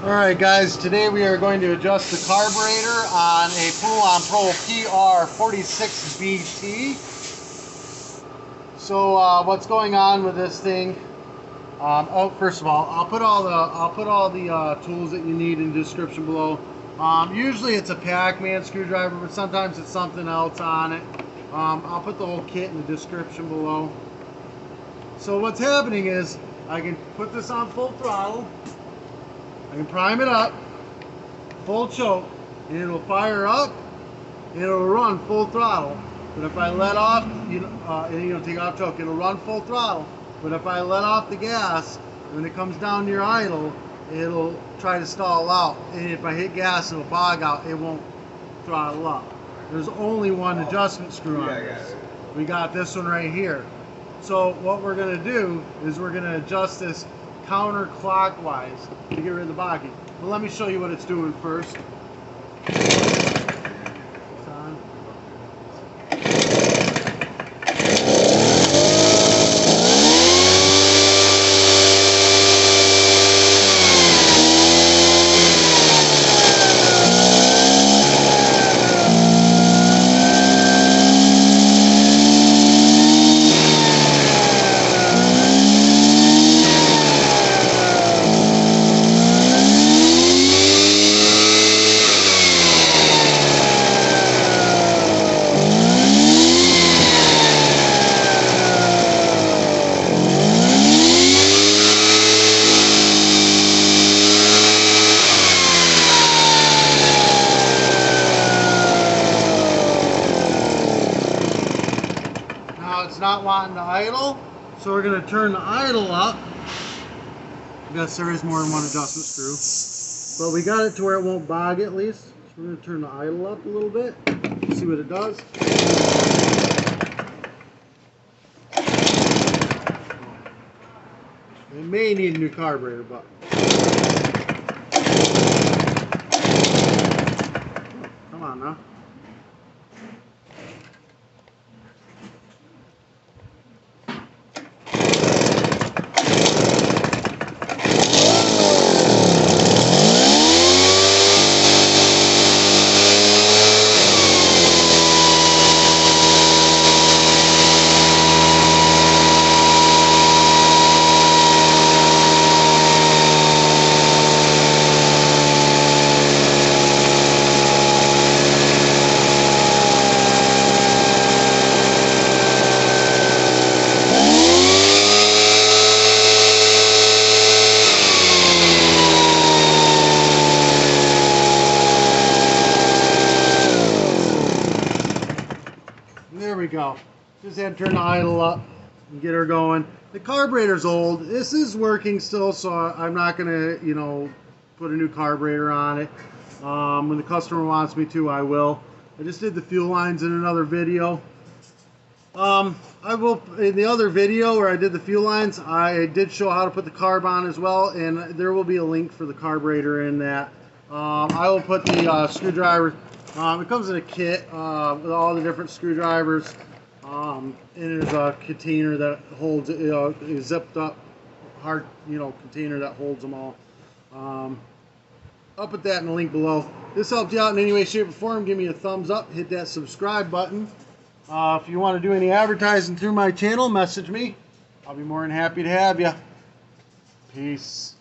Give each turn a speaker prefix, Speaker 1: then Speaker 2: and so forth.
Speaker 1: Alright guys, today we are going to adjust the carburetor on a Poulan Pro PR46BT. So what's going on with this thing? First of all, I'll put all the tools that you need in the description below. Usually it's a Pac-Man screwdriver, but sometimes it's something else on it. I'll put the whole kit in the description below. So what's happening is I can put this on full throttle. I can prime it up, full choke, and it'll fire up, and it'll run full throttle. But if I let off, and take off choke, it'll run full throttle. But if I let off the gas, when it comes down near idle, it'll try to stall out. And if I hit gas, it'll bog out. It won't throttle up. There's only one adjustment screw on this. We got this one right here. So what we're going to do is we're going to adjust this counterclockwise to get rid of the bogging. But let me show you what it's doing first. It's on. It's not wanting to idle, so we're going to turn the idle up. I guess there is more than one adjustment screw, but we got it to where it won't bog at least. So we're going to turn the idle up a little bit, see what it does. It may need a new carburetor, but come on now. There we go. Just had to turn the idle up and get her going. The carburetor's old. This is working still, so I'm not going to, put a new carburetor on it. When the customer wants me to, I will. I just did the fuel lines in another video. I will, in the other video where I did the fuel lines, I did show how to put the carb on as well, and there will be a link for the carburetor in that. I will put the screwdriver. It comes in a kit with all the different screwdrivers, and there's a container that holds it, a zipped up hard, container that holds them all. I'll put that in the link below. If this helped you out in any way, shape, or form, give me a thumbs up, hit that subscribe button. If you want to do any advertising through my channel, message me. I'll be more than happy to have you. Peace.